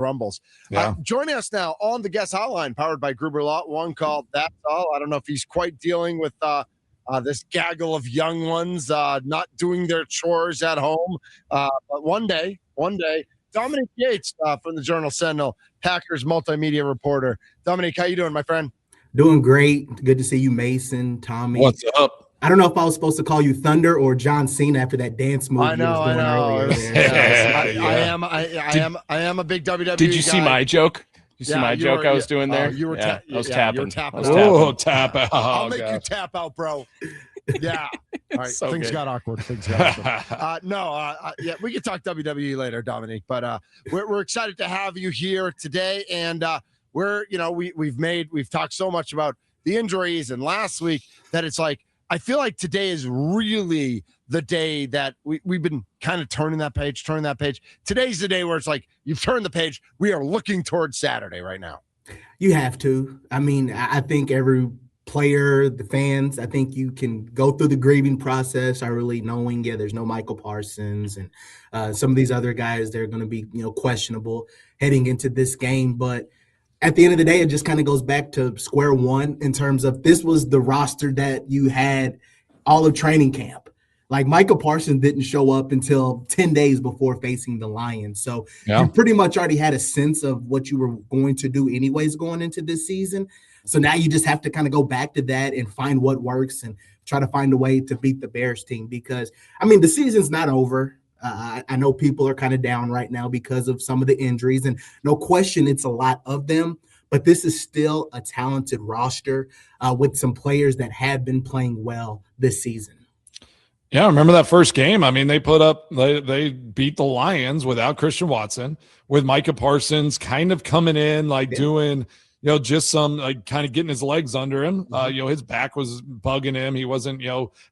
rumbles. Yeah. Joining us now on the guest hotline, powered by Gruber Law, one called That's All. I don't know if he's quite dealing with this gaggle of young ones not doing their chores at home. But one day, Dominique Yates from the Journal Sentinel, Packers multimedia reporter. Dominique, how you doing, my friend? Doing great. Good to see you, Mason, Tommy. What's up? I don't know if I was supposed to call you Thunder or John Cena after that dance move you was doing earlier. I am a big WWE Did you guy. see my joke? You see my joke I was doing there? I was tapping. You were tapping. Oh, tap out. I'll make you tap out, bro. Yeah. All right. So Things good. got awkward. We can talk WWE later, Dominique. But we're excited to have you here today, and we've talked so much about the injuries and last week that it's like I feel like today is really the day that we've been kind of turning that page. Today's the day where it's like you've turned the page. We are looking towards Saturday right now. You have to. I mean, I think every player, the fans, I think you can go through the grieving process. I really knowing, there's no Michael Parsons and some of these other guys, they're going to be, questionable heading into this game. But at the end of the day, it just kind of goes back to square one in terms of this was the roster that you had all of training camp. Like Michael Parsons didn't show up until 10 days before facing the Lions. So you pretty much already had a sense of what you were going to do anyways going into this season. So now you just have to kind of go back to that and find what works and try to find a way to beat the Bears team because, I mean, the season's not over. I know people are kind of down right now because of some of the injuries, and no question it's a lot of them, but this is still a talented roster with some players that have been playing well this season. Yeah, remember that first game? I mean, they beat the Lions without Christian Watson, with Micah Parsons kind of coming in, doing, just some kind of getting his legs under him. His back was bugging him. He wasn't,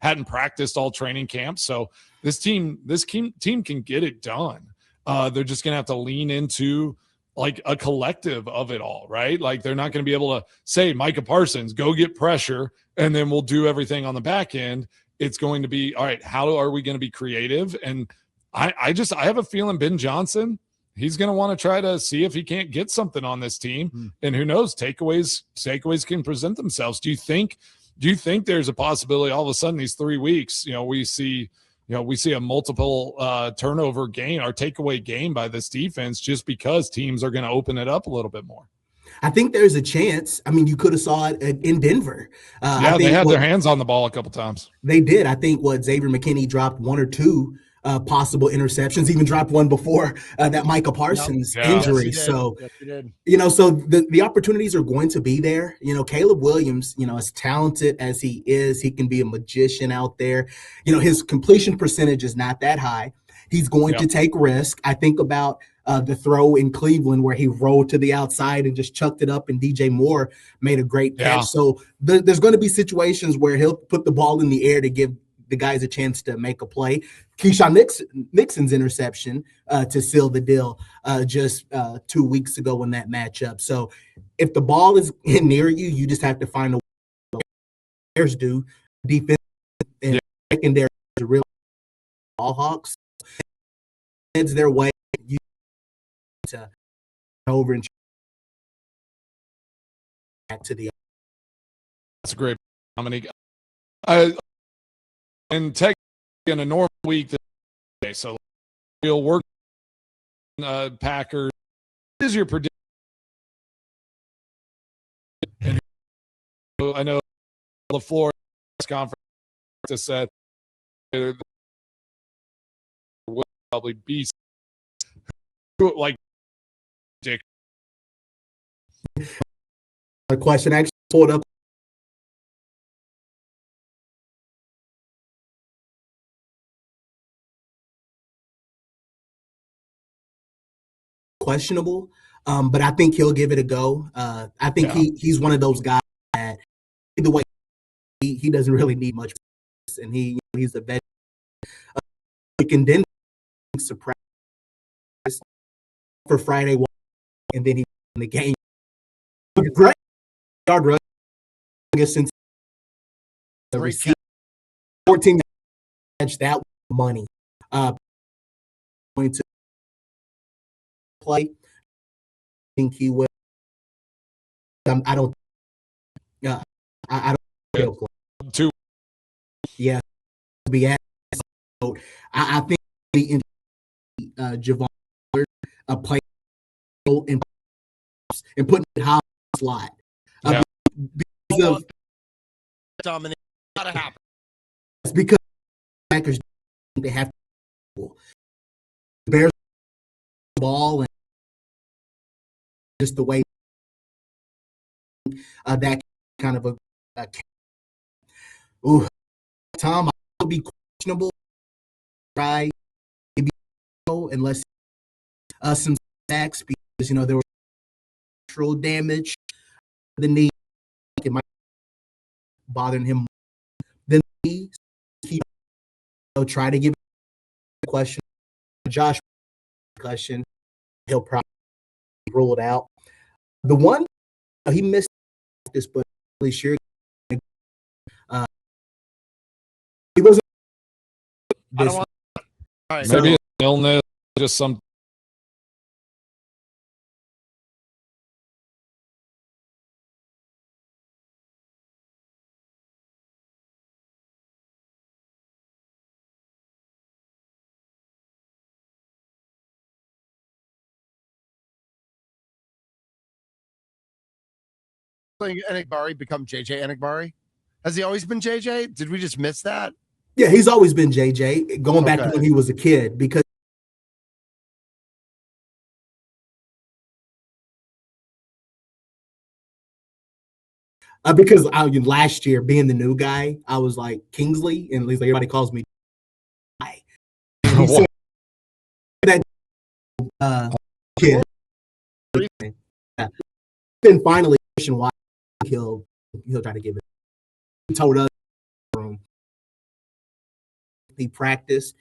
hadn't practiced all training camp. So this team can get it done. They're just going to have to lean into a collective of it all, right? Like they're not going to be able to say, Micah Parsons, go get pressure, and then we'll do everything on the back end. It's going to be, all right, how are we going to be creative? And I have a feeling Ben Johnson, he's going to want to try to see if he can't get something on this team. And who knows, takeaways can present themselves. Do you think there's a possibility all of a sudden these 3 weeks, we see a multiple turnover game or takeaway game by this defense just because teams are going to open it up a little bit more? I think there's a chance. I mean, you could have saw it in Denver. They had their hands on the ball a couple times. They did. I think Xavier McKinney dropped one or two possible interceptions, even dropped one before that Michael Parsons injury. Yes, so, he did. So the opportunities are going to be there. Caleb Williams, as talented as he is, he can be a magician out there. His completion percentage is not that high. He's going to take risk. I think about the throw in Cleveland where he rolled to the outside and just chucked it up, and DJ Moore made a great catch. So there's going to be situations where he'll put the ball in the air to give the guys a chance to make a play. Keyshawn Nixon's interception to seal the deal just 2 weeks ago in that matchup. So if the ball is near you, you just have to find a way. Bears do defense and secondary is real ball hawks. Heads their way. To over and back to the. That's a great, Dominique. And tech in a normal week today, so we'll work. Packers. What is your prediction? And I know the Florida conference said will probably be like. A question I actually pulled up. Questionable, but I think he'll give it a go. I think he's one of those guys that either way he doesn't really need much, and he's a veteran. He can then surprise for Friday, and then he in the game. Great yard rush since the receiver 14 catch that money. Going to play think he will. I don't. I don't think he'll play. Two. Yeah, be asked. I think the Javon play and putting it high slot. Yeah. Because of Dominique, gotta happen. it's because Packers they have to bear the ball and just the way that kind of a ooh, Tom will be questionable. Try maybe unless some sacks because there was structural damage. The knee it might be bothering him. Then he try to give a question. Josh question. He'll probably rule it out. The one he missed this, but really sure he wasn't. I don't want. All right, Maybe an illness, just some. Enikbari become JJ Enikbari? Has he always been JJ? Did we just miss that? Yeah, he's always been JJ, going back to when he was a kid, because last year being the new guy, I was like Kingsley, and like everybody calls me. And he said that kid. Then finally, why he'll try to give it. He told us he practiced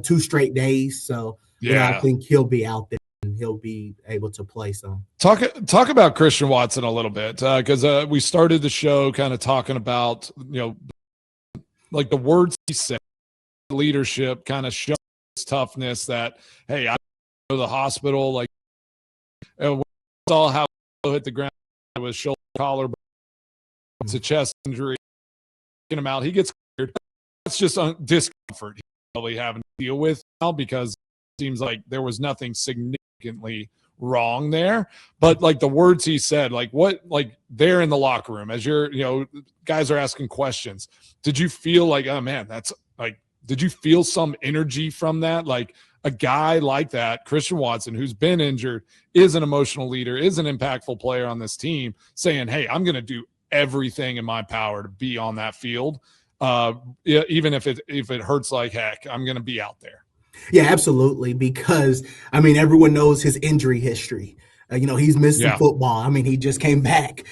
2 straight days, so I think he'll be out there and he'll be able to play some. Talk about Christian Watson a little bit, because we started the show kind of talking about like the words he said, leadership, kind of showing his toughness. That hey, I go to the hospital, like we saw how he hit the ground with shoulder collar, it's a chest injury, taking him out. He gets cleared. That's just discomfort he's probably having to deal with now, because it seems like there was nothing significantly wrong there. But like the words he said, like they're in the locker room as guys are asking questions. Did you feel like, oh man, that's like, did you feel some energy from that? Like a guy like that, Christian Watson, who's been injured, is an emotional leader, is an impactful player on this team, saying, hey, I'm going to do everything in my power to be on that field. Even if it hurts like heck, I'm going to be out there. Yeah, absolutely. Because everyone knows his injury history. He's missed some football. He just came back,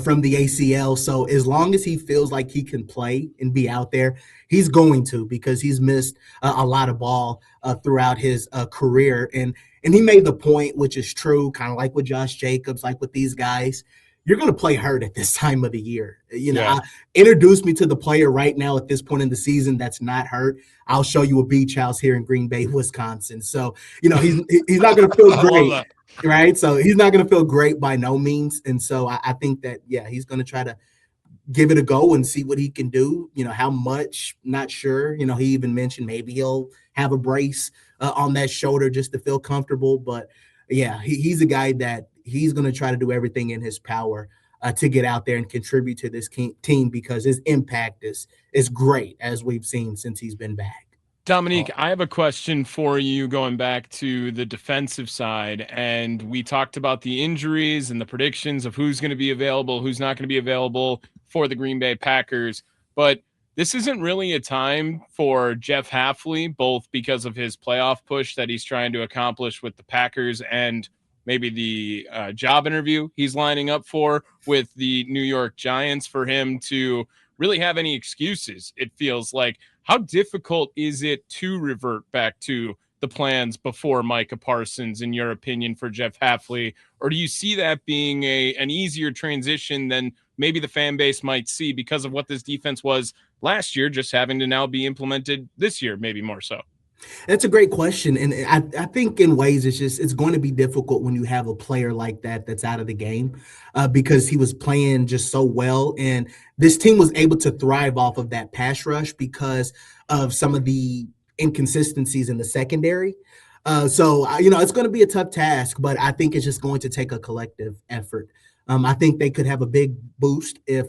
from the ACL. So as long as he feels like he can play and be out there, he's going to, because he's missed a lot of ball throughout his career. And he made the point, which is true, kind of like with Josh Jacobs, like with these guys. You're going to play hurt at this time of the year. Introduce me to the player right now at this point in the season that's not hurt. I'll show you a beach house here in Green Bay, Wisconsin. So, he's not going to feel great, right? So he's not going to feel great by no means. And so I think that, he's going to try to give it a go and see what he can do. How much, not sure. He even mentioned maybe he'll have a brace on that shoulder just to feel comfortable. But, he's a guy that he's going to try to do everything in his power to get out there and contribute to this team, because his impact is great, as we've seen since he's been back. Dominique, I have a question for you going back to the defensive side. And we talked about the injuries and the predictions of who's going to be available, who's not going to be available for the Green Bay Packers. But this isn't really a time for Jeff Hafley, both because of his playoff push that he's trying to accomplish with the Packers and maybe the job interview he's lining up for with the New York Giants, for him to really have any excuses. It feels like, how difficult is it to revert back to the plans before Micah Parsons, in your opinion, for Jeff Hafley? Or do you see that being an easier transition than maybe the fan base might see, because of what this defense was last year, just having to now be implemented this year, maybe more so? That's a great question. And I think in ways it's going to be difficult when you have a player like that that's out of the game because he was playing just so well. And this team was able to thrive off of that pass rush because of some of the inconsistencies in the secondary. It's going to be a tough task, but I think it's just going to take a collective effort. I think they could have a big boost if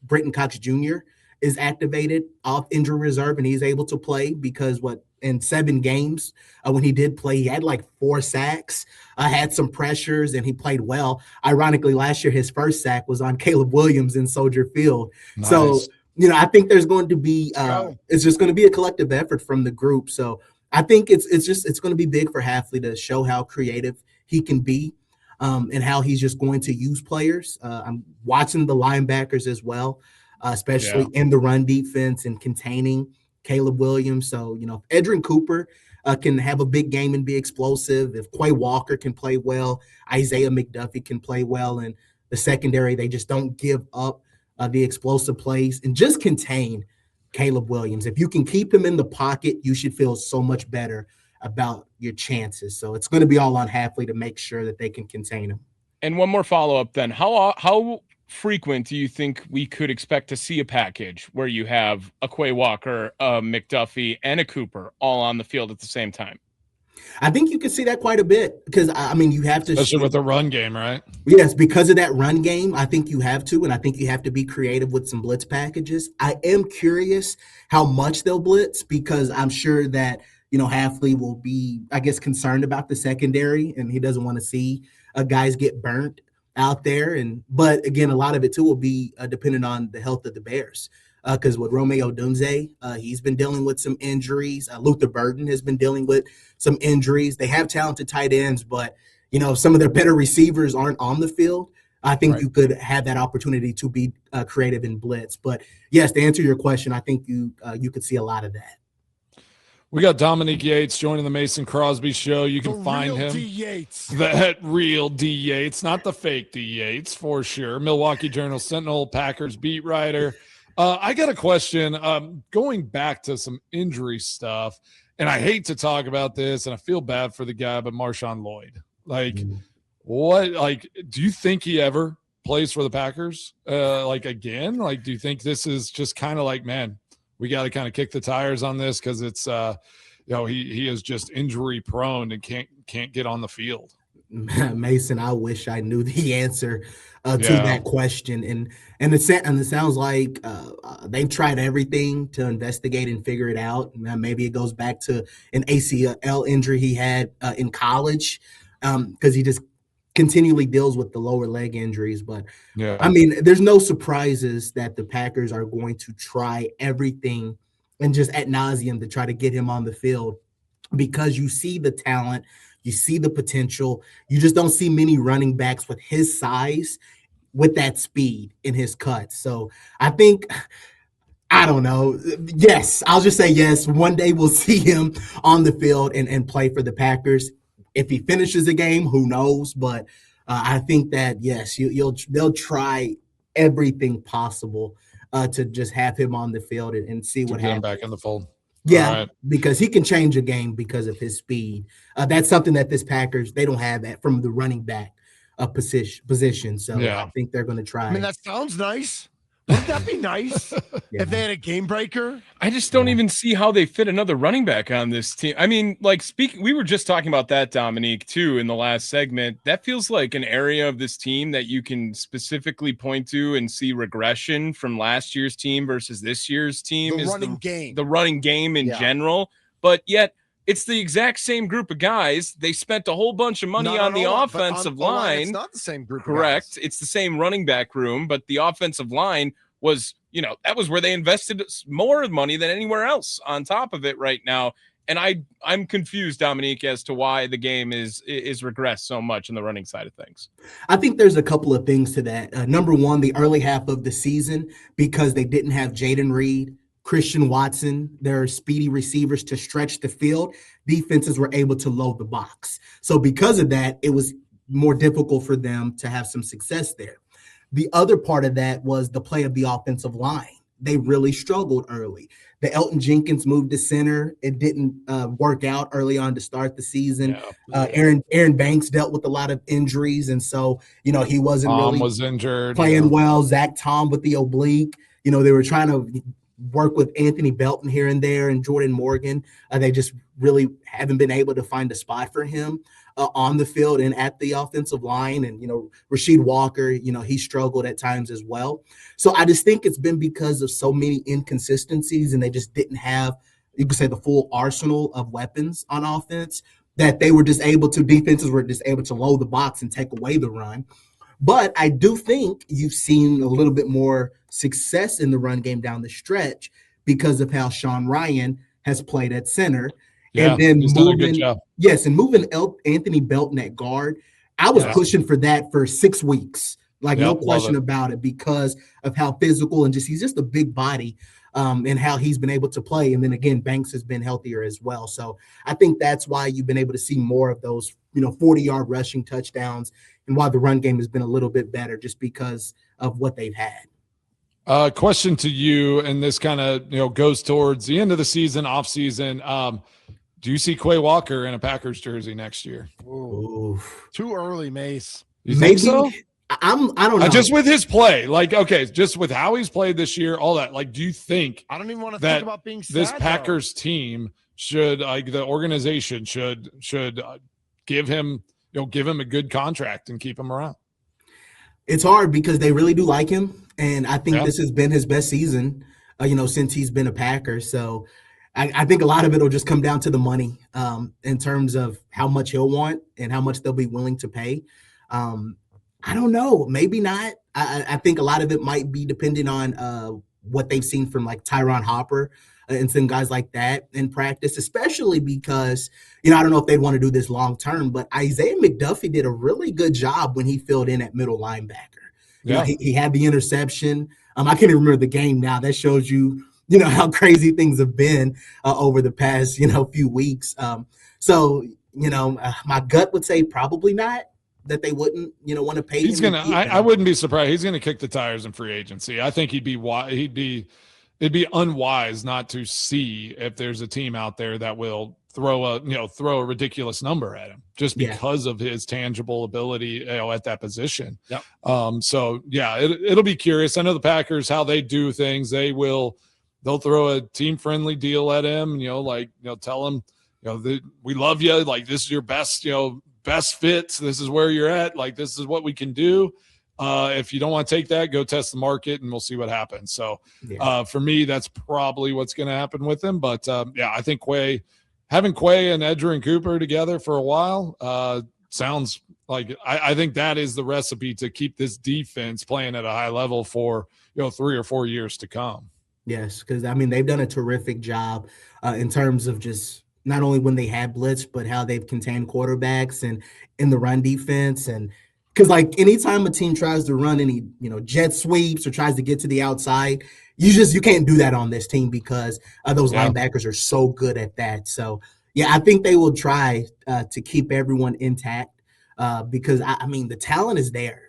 Brenton Cox Jr. is activated off injury reserve and he's able to play because in 7 games when he did play, he had like 4 sacks, had some pressures, and he played well. Ironically, last year his first sack was on Caleb Williams in Soldier Field. Nice. So, I think there's going to be it's just going to be a collective effort from the group. So I think it's going to be big for Hafley to show how creative he can be and how he's just going to use players. I'm watching the linebackers as well, especially in the run defense and containing Caleb Williams. So, if Edrin Cooper can have a big game and be explosive, if Quay Walker can play well, Isaiah McDuffie can play well, and the secondary, they just don't give up the explosive plays and just contain Caleb Williams. If you can keep him in the pocket, you should feel so much better about your chances. So it's going to be all on Hafley to make sure that they can contain him. And one more follow-up then. How frequent do you think we could expect to see a package where you have a Quay Walker, a McDuffie, and a Cooper all on the field at the same time? I think you can see that quite a bit because, you have to – especially with the run game, right? Yes, because of that run game, I think you have to, and I think you have to be creative with some blitz packages. I am curious how much they'll blitz because I'm sure that, Hafley will be, I guess, concerned about the secondary, and he doesn't want to see guys get burnt out there. But again, a lot of it too will be dependent on the health of the Bears. Because with Romeo Dunze, he's been dealing with some injuries. Luther Burden has been dealing with some injuries. They have talented tight ends, but if some of their better receivers aren't on the field, I think you could have that opportunity to be creative in blitz. But yes, to answer your question, I think you could see a lot of that. We got Dominique Yates joining the Mason Crosby show. You can find him. D. Yates. That real D. Yates, not the fake D. Yates, for sure. Milwaukee Journal Sentinel, Packers beat writer. I got a question going back to some injury stuff, and I hate to talk about this, and I feel bad for the guy, but Marshawn Lloyd. Do you think he ever plays for the Packers again? Do you think this is just kind of like, man, we got to kind of kick the tires on this because it's he is just injury prone and can't get on the field? Mason, I wish I knew the answer to that question. And it sounds like they've tried everything to investigate and figure it out. Maybe it goes back to an ACL injury he had in college because he just continually deals with the lower leg injuries. But there's no surprises that the Packers are going to try everything and just ad nauseum to try to get him on the field because you see the talent. You see the potential. You just don't see many running backs with his size, with that speed in his cuts. So I think, I don't know. Yes, I'll just say yes. One day we'll see him on the field and play for the Packers. If he finishes the game, who knows? But I think that, yes, they'll try everything possible to just have him on the field and see what happens. Get him back in the fold. Yeah, because he can change a game because of his speed. That's something that this Packers, they don't have that from the running back position. So I think they're going to try. That sounds nice. Wouldn't that be nice if they had a game breaker? I just don't even see how they fit another running back on this team. We were just talking about that, Dominique, too, in the last segment. That feels like an area of this team that you can specifically point to and see regression from last year's team versus this year's team. The running game in general. But yet, it's the exact same group of guys. They spent a whole bunch of money on the offensive line. It's not the same group. Correct. It's the same running back room, but the offensive line was, that was where they invested more money than anywhere else on top of it right now. And I'm confused, Dominique, as to why the game is regressed so much in the running side of things. I think there's a couple of things to that. Number one, the early half of the season, because they didn't have Jaden Reed, Christian Watson, their speedy receivers to stretch the field, defenses were able to load the box. So because of that, it was more difficult for them to have some success there. The other part of that was the play of the offensive line. they really struggled early. The Elton Jenkins move to center, it didn't work out early on to start the season. Aaron Banks dealt with a lot of injuries, and so he wasn't really was injured, playing well. Zach Tom with the oblique. They were trying to work with Anthony Belton here and there and Jordan Morgan. They just really haven't been able to find a spot for him on the field and at the offensive line. And, Rasheed Walker, he struggled at times as well. So I just think it's been because of so many inconsistencies, and they just didn't have, you could say, the full arsenal of weapons on offense, that defenses were just able to load the box and take away the run. But I do think you've seen a little bit more success in the run game down the stretch because of how Sean Ryan has played at center. Yeah, and then he's done a good job. Yes, and moving Anthony Belton at guard, I was pushing for that for 6 weeks. No question about it, because of how physical and he's just a big body, and how he's been able to play. And then again, Banks has been healthier as well. So I think that's why you've been able to see more of those, 40-yard rushing touchdowns, and why the run game has been a little bit better, just because of what they've had. Question to you, and this kind of goes towards the end of the season, off season. Do you see Quay Walker in a Packers jersey next year? Ooh. Too early, Mace. You think so? I don't know. Just with his play, just with how he's played this year, all that. Do you think? I don't even want to think about being sad, this Packers team should, the organization should give him a good contract and keep him around? It's hard because they really do like him, and I think this has been his best season, since he's been a Packer. So I think a lot of it will just come down to the money, in terms of how much he'll want and how much they'll be willing to pay. I don't know. Maybe not. I think a lot of it might be depending on what they've seen from Tyron Hopper and some guys like that in practice, especially because, I don't know if they'd want to do this long term, but Isaiah McDuffie did a really good job when he filled in at middle linebacker. He had the interception. I can't even remember the game now. That shows you, how crazy things have been over the past, few weeks. So, my gut would say probably not, that they wouldn't, want to pay him. I wouldn't be surprised. He's gonna kick the tires in free agency. I think it'd be unwise not to see if there's a team out there that will throw a ridiculous number at him just because of his tangible ability, at that position. Yep. So it'll be curious. I know the Packers, how they do things. They'll throw a team friendly deal at him, tell him, we love you. This is your best, best fits. This is where you're at. This is what we can do. If you don't want to take that, go test the market and we'll see what happens. So for me, that's probably what's going to happen with him. But I think having Quay and Edgerrin Cooper together for a while sounds like I think that is the recipe to keep this defense playing at a high level for 3 or 4 years to come. Yes, because they've done a terrific job in terms of just not only when they had blitz, but how they've contained quarterbacks and in the run defense. And because anytime a team tries to run any jet sweeps or tries to get to the outside, you can't do that on this team because those linebackers are so good at that. So I think they will try to keep everyone intact because the talent is there.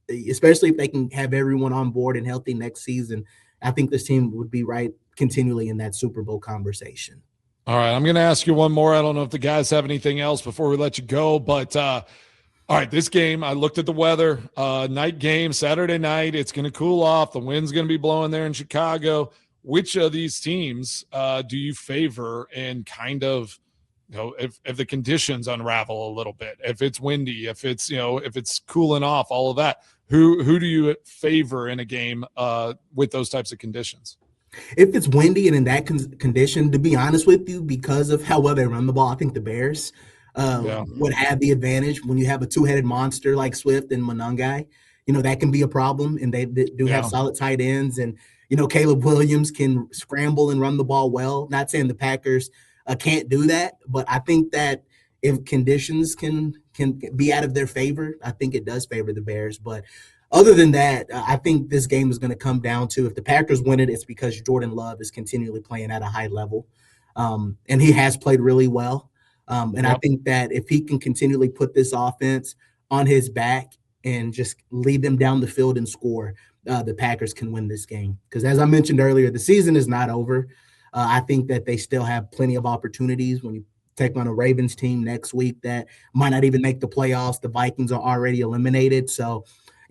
Especially if they can have everyone on board and healthy next season. I think this team would be right continually in that Super Bowl conversation. All right, I'm going to ask you one more. I don't know if the guys have anything else before we let you go, but all right, this game, I looked at the weather, night game, Saturday night. It's going to cool off. The wind's going to be blowing there in Chicago. Which of these teams do you favor in kind of, if the conditions unravel a little bit, if it's windy, if it's, if it's cooling off, all of that, who do you favor in a game with those types of conditions? If it's windy and in that condition, to be honest with you, because of how well they run the ball, I think the Bears would have the advantage. When you have a two-headed monster like Swift and Monangai, that can be a problem. And they do have solid tight ends. And, Caleb Williams can scramble and run the ball well. Not saying the Packers can't do that, but I think that if conditions can be out of their favor, I think it does favor the Bears. But other than that, I think this game is going to come down to, if the Packers win it, it's because Jordan Love is continually playing at a high level. And he has played really well. I think that if he can continually put this offense on his back and just lead them down the field and score, the Packers can win this game. Because as I mentioned earlier, the season is not over. I think that they still have plenty of opportunities when you take on a Ravens team next week that might not even make the playoffs. The Vikings are already eliminated. So,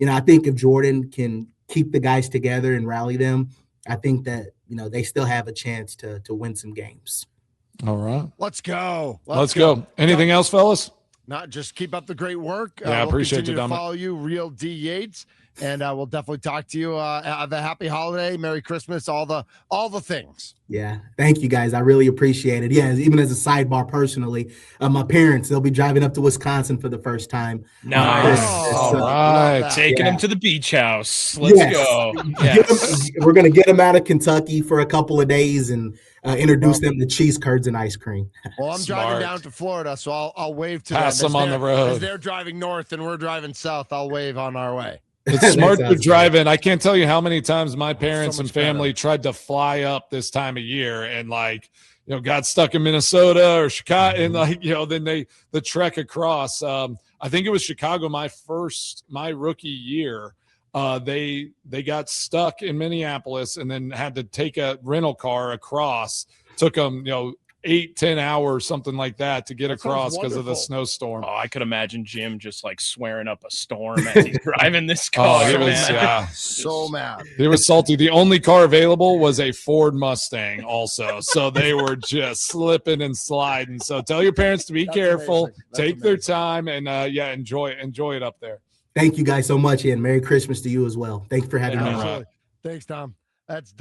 I think if Jordan can keep the guys together and rally them, I think that, they still have a chance to win some games. All right. Let's go. Let's go. Anything else, fellas? Not just keep up the great work. Yeah, I appreciate you, Dominic. Dominic. Follow you, Real D Yates, and we'll definitely talk to you. Have a happy holiday, Merry Christmas, all the things. Yeah, thank you guys. I really appreciate it. Yeah, even as a sidebar, personally, my parents, they'll be driving up to Wisconsin for the first time. Nice. All right. Taking them to the beach house. Let's go. Yes. We're going to get them out of Kentucky for a couple of days and introduce them to cheese curds and ice cream. Well, I'm driving down to Florida, so I'll wave to Pass them on the road. As they're driving north and we're driving south, I'll wave on our way. It's smart to drive in. I can't tell you how many times my parents and family better. tried to fly up this time of year and got stuck in Minnesota or Chicago and then the trek across. I think it was Chicago my rookie year. They got stuck in Minneapolis and then had to take a rental car across. Took them, 8-10 hours, something like that, to get across because of the snowstorm. Oh, I could imagine Jim just swearing up a storm as he's driving this car. He was so mad. He was salty. The only car available was a Ford Mustang also. So they were just slipping and sliding. So tell your parents to be careful, take their time, and enjoy it up there. Thank you guys so much, and Merry Christmas to you as well. Thank you for having me on. Thanks, Tom. That's